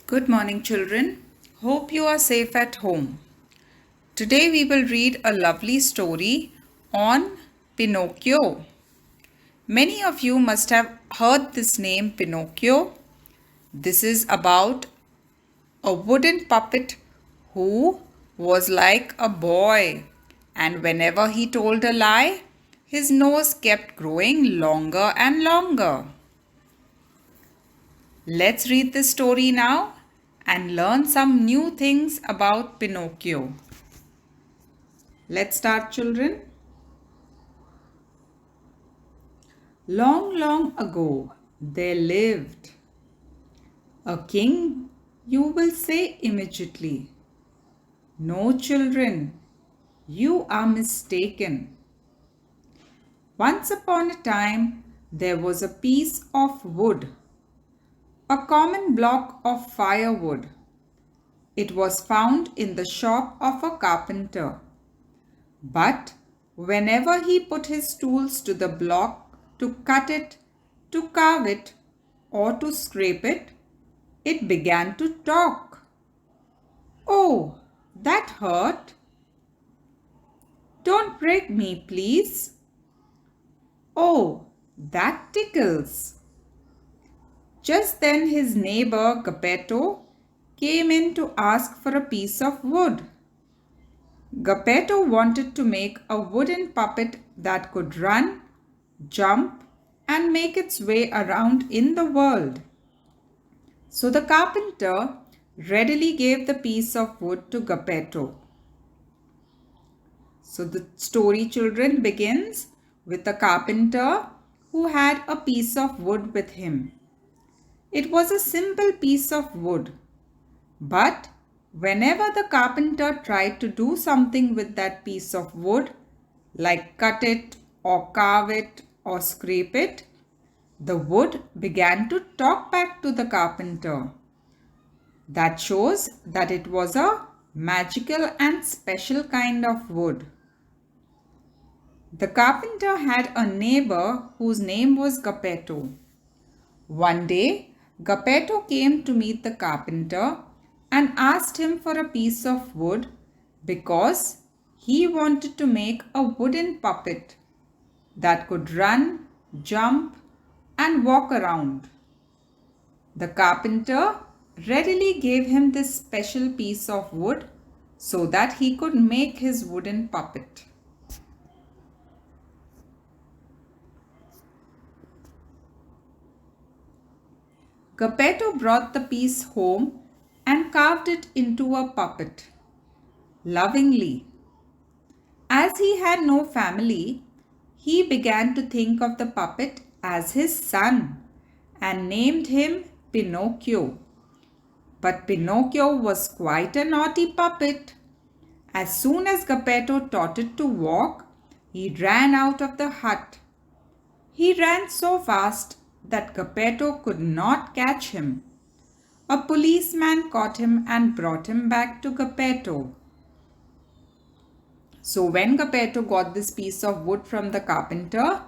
Good morning, children. Hope you are safe at home. Today we will read a lovely story on Pinocchio. Many of you must have heard this name Pinocchio. This is about a wooden puppet who was like a boy, and whenever he told a lie, his nose kept growing longer and longer. Let's read the story now and learn some new things about Pinocchio. Let's start, children. Long, long ago, there lived a king, you will say immediately. No, children, you are mistaken. Once upon a time, there was a piece of wood, a common block of firewood. It was found in the shop of a carpenter. But whenever he put his tools to the block to cut it, to carve it, or to scrape it, it began to talk. Oh, that hurt. Don't break me, please. Oh, that tickles. Just then his neighbor Geppetto came in to ask for a piece of wood. Geppetto wanted to make a wooden puppet that could run, jump, and make its way around in the world. So the carpenter readily gave the piece of wood to Geppetto. So the story, children, begins with a carpenter who had a piece of wood with him. It was a simple piece of wood, but whenever the carpenter tried to do something with that piece of wood, like cut it or carve it or scrape it, the wood began to talk back to the carpenter. That shows that it was a magical and special kind of wood. The carpenter had a neighbor whose name was Geppetto. One day, Geppetto came to meet the carpenter and asked him for a piece of wood because he wanted to make a wooden puppet that could run, jump, and walk around. The carpenter readily gave him this special piece of wood so that he could make his wooden puppet. Geppetto brought the piece home and carved it into a puppet, lovingly. As he had no family, he began to think of the puppet as his son and named him Pinocchio. But Pinocchio was quite a naughty puppet. As soon as Geppetto taught it to walk, he ran out of the hut. He ran so fast that Geppetto could not catch him. A policeman caught him and brought him back to Geppetto. So when Geppetto got this piece of wood from the carpenter,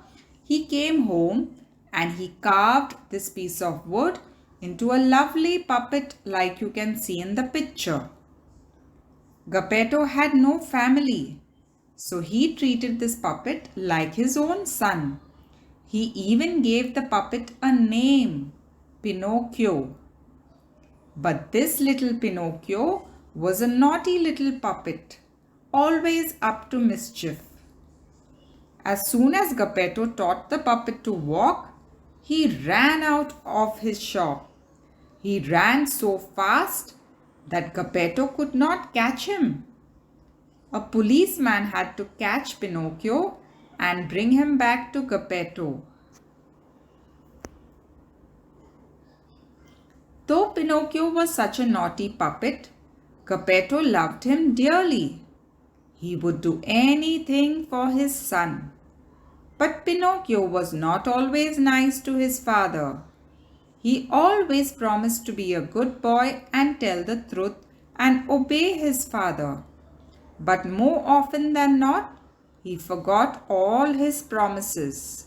he came home and he carved this piece of wood into a lovely puppet like you can see in the picture. Geppetto had no family, so he treated this puppet like his own son. He even gave the puppet a name, Pinocchio. But this little Pinocchio was a naughty little puppet, always up to mischief. As soon as Geppetto taught the puppet to walk, he ran out of his shop. He ran so fast that Geppetto could not catch him. A policeman had to catch Pinocchio and bring him back to Geppetto. Though Pinocchio was such a naughty puppet, Geppetto loved him dearly. He would do anything for his son. But Pinocchio was not always nice to his father. He always promised to be a good boy and tell the truth and obey his father. But more often than not, he forgot all his promises.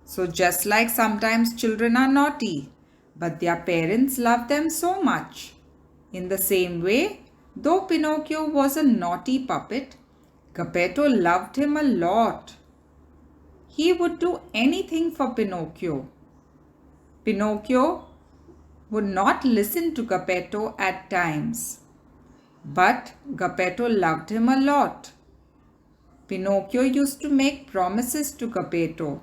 So just like sometimes children are naughty, but their parents loved them so much. In the same way, though Pinocchio was a naughty puppet, Geppetto loved him a lot. He would do anything for Pinocchio. Pinocchio would not listen to Geppetto at times, but Geppetto loved him a lot. Pinocchio used to make promises to Geppetto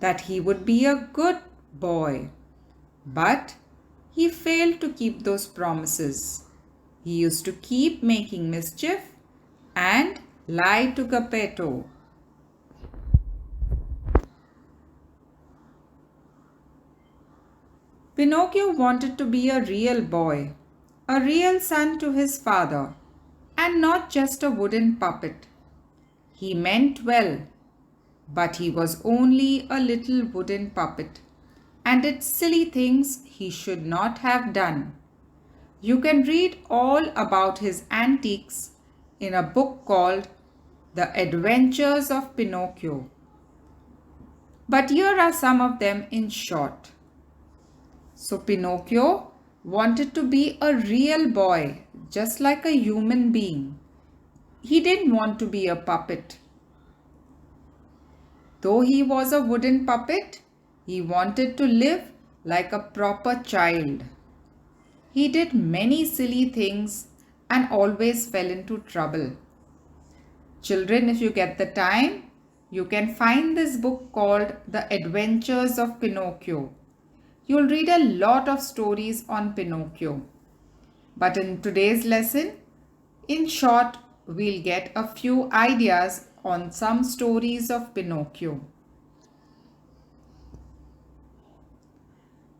that he would be a good boy, but he failed to keep those promises. He used to keep making mischief and lie to Geppetto. Pinocchio wanted to be a real boy, a real son to his father, and not just a wooden puppet. He meant well, but he was only a little wooden puppet and did silly things he should not have done. You can read all about his antics in a book called The Adventures of Pinocchio. But here are some of them in short. So Pinocchio wanted to be a real boy, just like a human being. He didn't want to be a puppet. Though he was a wooden puppet, he wanted to live like a proper child. He did many silly things and always fell into trouble. Children, if you get the time, you can find this book called The Adventures of Pinocchio. You'll read a lot of stories on Pinocchio. But in today's lesson, in short, we'll get a few ideas on some stories of Pinocchio.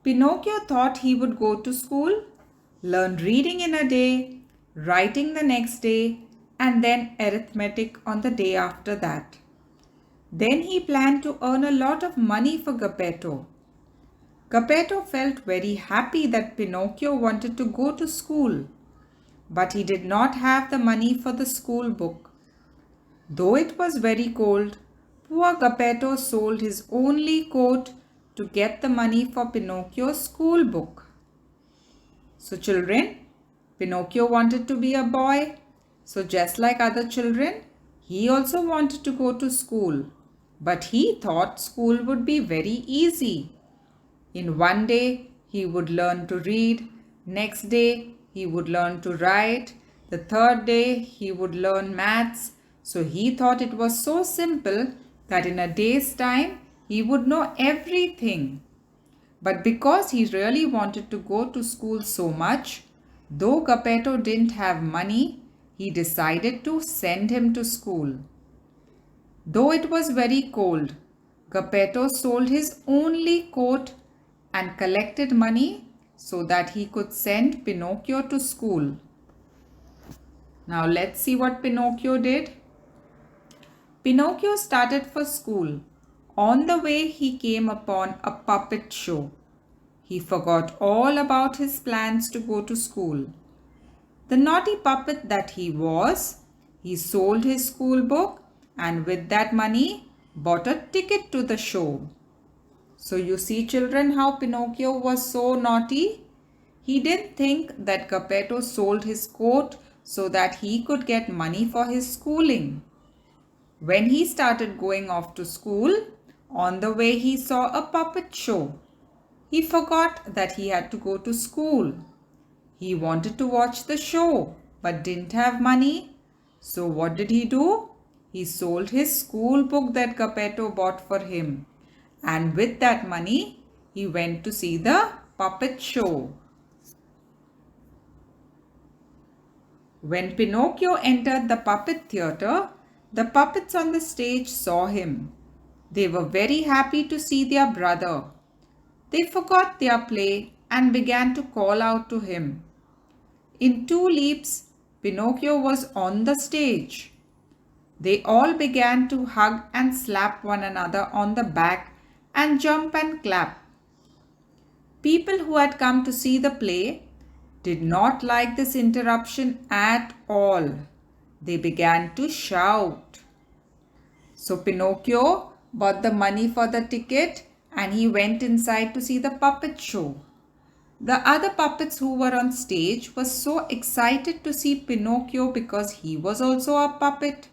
Pinocchio thought he would go to school, learn reading in a day, writing the next day, and then arithmetic on the day after that. Then he planned to earn a lot of money for Geppetto. Geppetto felt very happy that Pinocchio wanted to go to school, but he did not have the money for the school book. Though it was very cold, poor Geppetto sold his only coat to get the money for Pinocchio's school book. So children, Pinocchio wanted to be a boy. So just like other children, he also wanted to go to school. But he thought school would be very easy. In one day, he would learn to read. Next day, he would learn to write. The third day, he would learn maths. So he thought it was so simple that in a day's time, he would know everything. But because he really wanted to go to school so much, though Geppetto didn't have money, he decided to send him to school. Though it was very cold, Geppetto sold his only coat and collected money so that he could send Pinocchio to school. Now let's see what Pinocchio did. Pinocchio started for school. On the way, he came upon a puppet show. He forgot all about his plans to go to school. The naughty puppet that he was, he sold his school book and with that money bought a ticket to the show. So you see children how Pinocchio was so naughty. He didn't think that Geppetto sold his coat so that he could get money for his schooling. When he started going off to school, on the way he saw a puppet show. He forgot that he had to go to school. He wanted to watch the show but didn't have money. So what did he do? He sold his school book that Geppetto bought for him. And with that money, he went to see the puppet show. When Pinocchio entered the puppet theatre, the puppets on the stage saw him. They were very happy to see their brother. They forgot their play and began to call out to him. In 2 leaps, Pinocchio was on the stage. They all began to hug and slap one another on the back and jump and clap. People who had come to see the play did not like this interruption at all. They began to shout. So Pinocchio bought the money for the ticket and he went inside to see the puppet show. The other puppets who were on stage were so excited to see Pinocchio because he was also a puppet.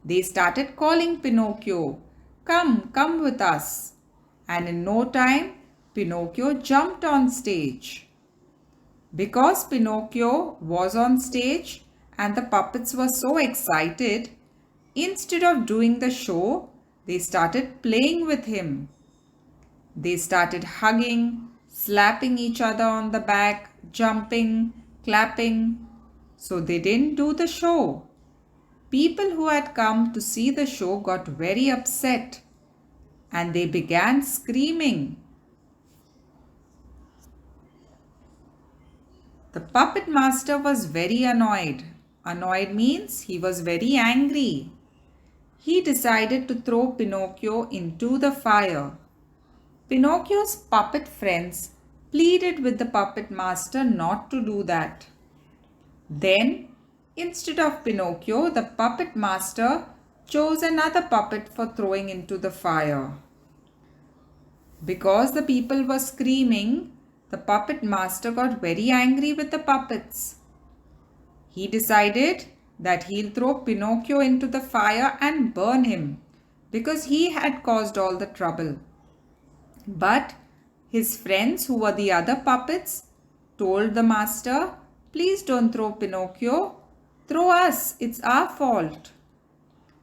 They started calling Pinocchio, "Come, come with us." And in no time, Pinocchio jumped on stage. Because Pinocchio was on stage and the puppets were so excited, instead of doing the show, they started playing with him. They started hugging, slapping each other on the back, jumping, clapping. So they didn't do the show. People who had come to see the show got very upset and they began screaming. The puppet master was very annoyed. Annoyed means he was very angry. He decided to throw Pinocchio into the fire. Pinocchio's puppet friends pleaded with the puppet master not to do that. Then, instead of Pinocchio, the puppet master chose another puppet for throwing into the fire. Because the people were screaming, the puppet master got very angry with the puppets. He decided that he'll throw Pinocchio into the fire and burn him because he had caused all the trouble. But his friends, who were the other puppets, told the master, "Please don't throw Pinocchio. Throw us, it's our fault."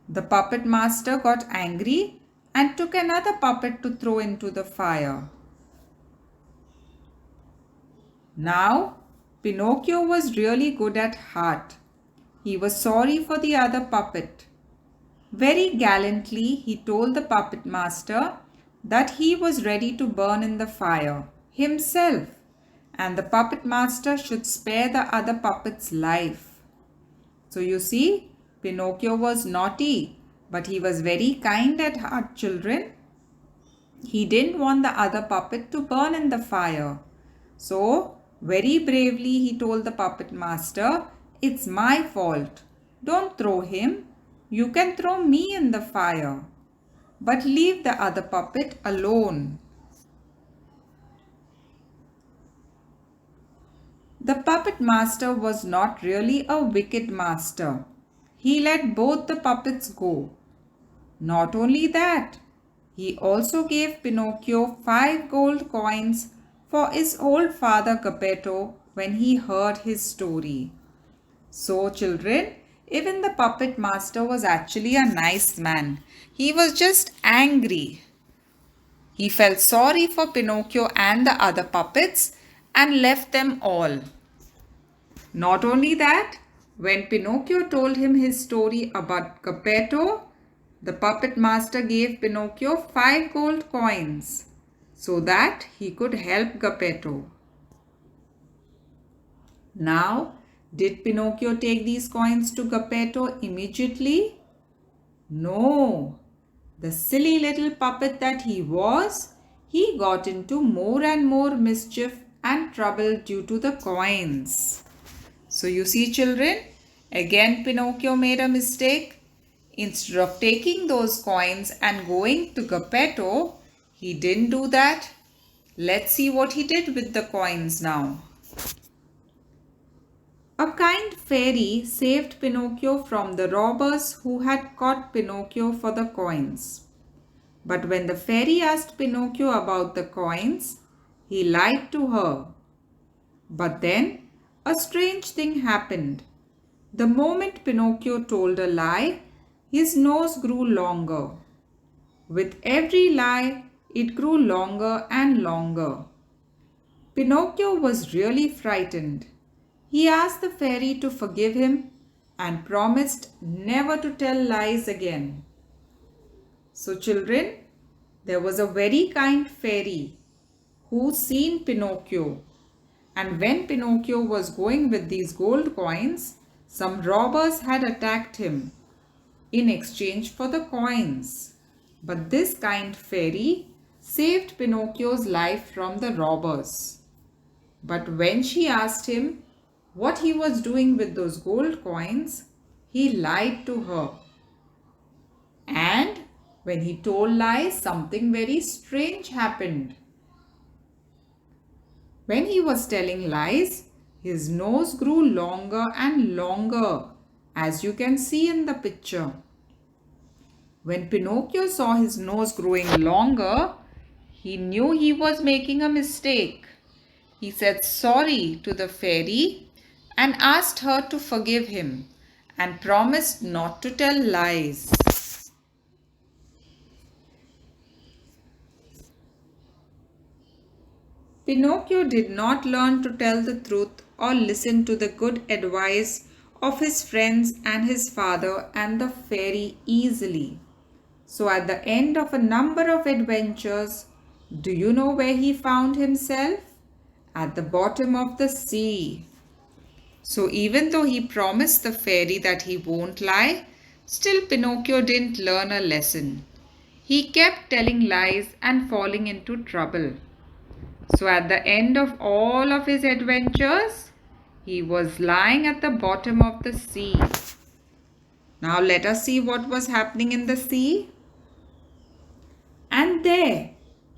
The puppet master got angry and took another puppet to throw into the fire. Now, Pinocchio was really good at heart. He was sorry for the other puppet. Very gallantly, he told the puppet master that he was ready to burn in the fire himself and the puppet master should spare the other puppet's life. So you see, Pinocchio was naughty, but he was very kind at heart, children. He didn't want the other puppet to burn in the fire. So, very bravely he told the puppet master, "It's my fault. Don't throw him. You can throw me in the fire. But leave the other puppet alone." The puppet master was not really a wicked master. He let both the puppets go. Not only that, he also gave Pinocchio 5 gold coins for his old father Geppetto when he heard his story. So, children, even the puppet master was actually a nice man. He was just angry. He felt sorry for Pinocchio and the other puppets and left them all. Not only that, when Pinocchio told him his story about Geppetto, the puppet master gave Pinocchio 5 gold coins so that he could help Geppetto. Now, did Pinocchio take these coins to Geppetto immediately? No. The silly little puppet that he was, he got into more and more mischief and trouble due to the coins. So you see, children, again Pinocchio made a mistake. Instead of taking those coins and going to Geppetto, he didn't do that. Let's see what he did with the coins now. A kind fairy saved Pinocchio from the robbers who had caught Pinocchio for the coins. But when the fairy asked Pinocchio about the coins, he lied to her. But then a strange thing happened. The moment Pinocchio told a lie, his nose grew longer. With every lie, it grew longer and longer. Pinocchio was really frightened. He asked the fairy to forgive him and promised never to tell lies again. So children, there was a very kind fairy who seen Pinocchio, and when Pinocchio was going with these gold coins, some robbers had attacked him in exchange for the coins. But this kind fairy saved Pinocchio's life from the robbers. But when she asked him what he was doing with those gold coins, he lied to her. And when he told lies, something very strange happened. When he was telling lies, his nose grew longer and longer, as you can see in the picture. When Pinocchio saw his nose growing longer, he knew he was making a mistake. He said sorry to the fairy and asked her to forgive him and promised not to tell lies. Pinocchio did not learn to tell the truth or listen to the good advice of his friends and his father and the fairy easily. So, at the end of a number of adventures, do you know where he found himself? At the bottom of the sea. So, even though he promised the fairy that he won't lie, still Pinocchio didn't learn a lesson. He kept telling lies and falling into trouble. So at the end of all of his adventures, he was lying at the bottom of the sea. Now let us see what was happening in the sea. And there,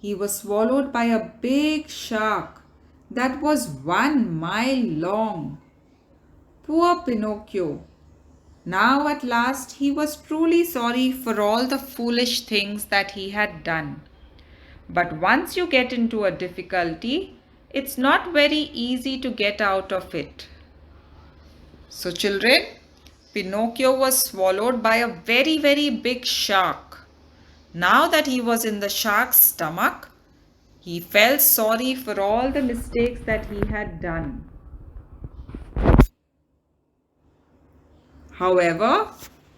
he was swallowed by a big shark that was 1 mile long. Poor Pinocchio. Now at last he was truly sorry for all the foolish things that he had done. But once you get into a difficulty, it's not very easy to get out of it. So children, Pinocchio was swallowed by a very big shark. Now that he was in the shark's stomach, he felt sorry for all the mistakes that he had done. However,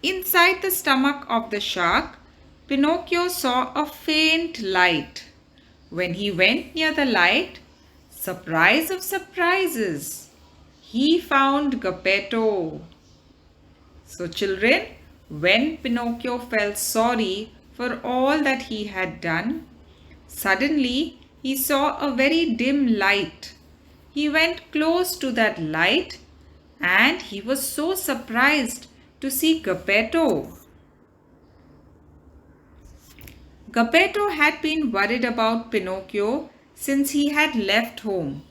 inside the stomach of the shark, Pinocchio saw a faint light. When he went near the light, surprise of surprises, he found Geppetto. So children, when Pinocchio felt sorry for all that he had done, suddenly he saw a very dim light. He went close to that light and he was so surprised to see Geppetto. Geppetto had been worried about Pinocchio since he had left home.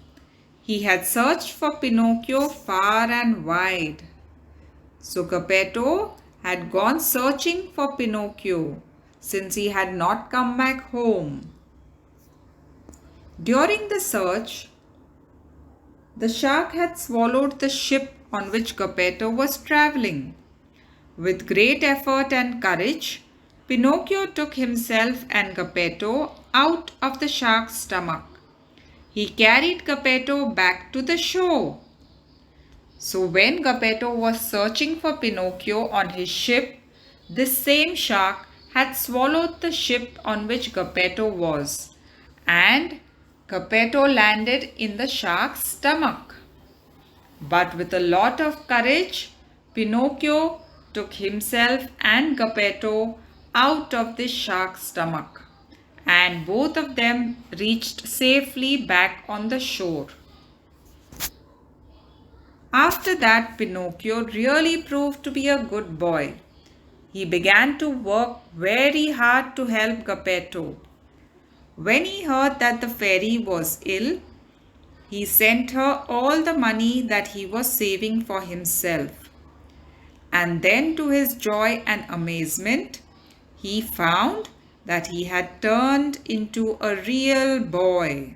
He had searched for Pinocchio far and wide. So Geppetto had gone searching for Pinocchio since he had not come back home. During the search, the shark had swallowed the ship on which Geppetto was traveling. With great effort and courage, Pinocchio took himself and Geppetto out of the shark's stomach. He carried Geppetto back to the shore. So when Geppetto was searching for Pinocchio on his ship, this same shark had swallowed the ship on which Geppetto was, and Geppetto landed in the shark's stomach. But with a lot of courage, Pinocchio took himself and Geppetto out of the shark's stomach, and both of them reached safely back on the shore. After that, Pinocchio really proved to be a good boy. He began to work very hard to help Geppetto. When he heard that the fairy was ill, he sent her all the money that he was saving for himself. And then, to his joy and amazement, he found that he had turned into a real boy.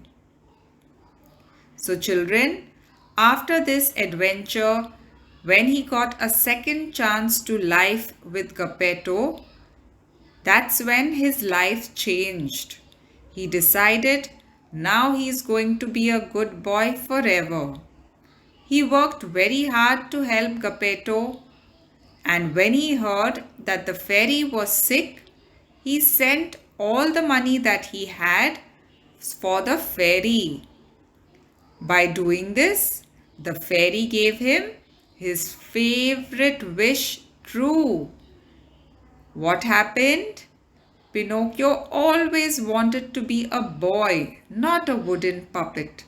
So children, after this adventure, when he got a second chance to life with Geppetto, that's when his life changed. He decided now he is going to be a good boy forever. He worked very hard to help Geppetto, and when he heard that the fairy was sick, he sent all the money that he had for the fairy. By doing this, the fairy gave him his favorite wish true. What happened? Pinocchio always wanted to be a boy, not a wooden puppet.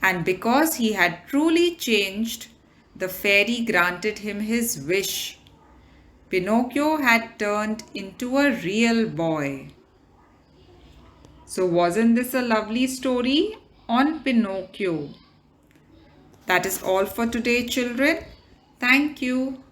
And because he had truly changed, the fairy granted him his wish. Pinocchio had turned into a real boy. So wasn't this a lovely story? on Pinocchio. That is all for today, children. Thank you.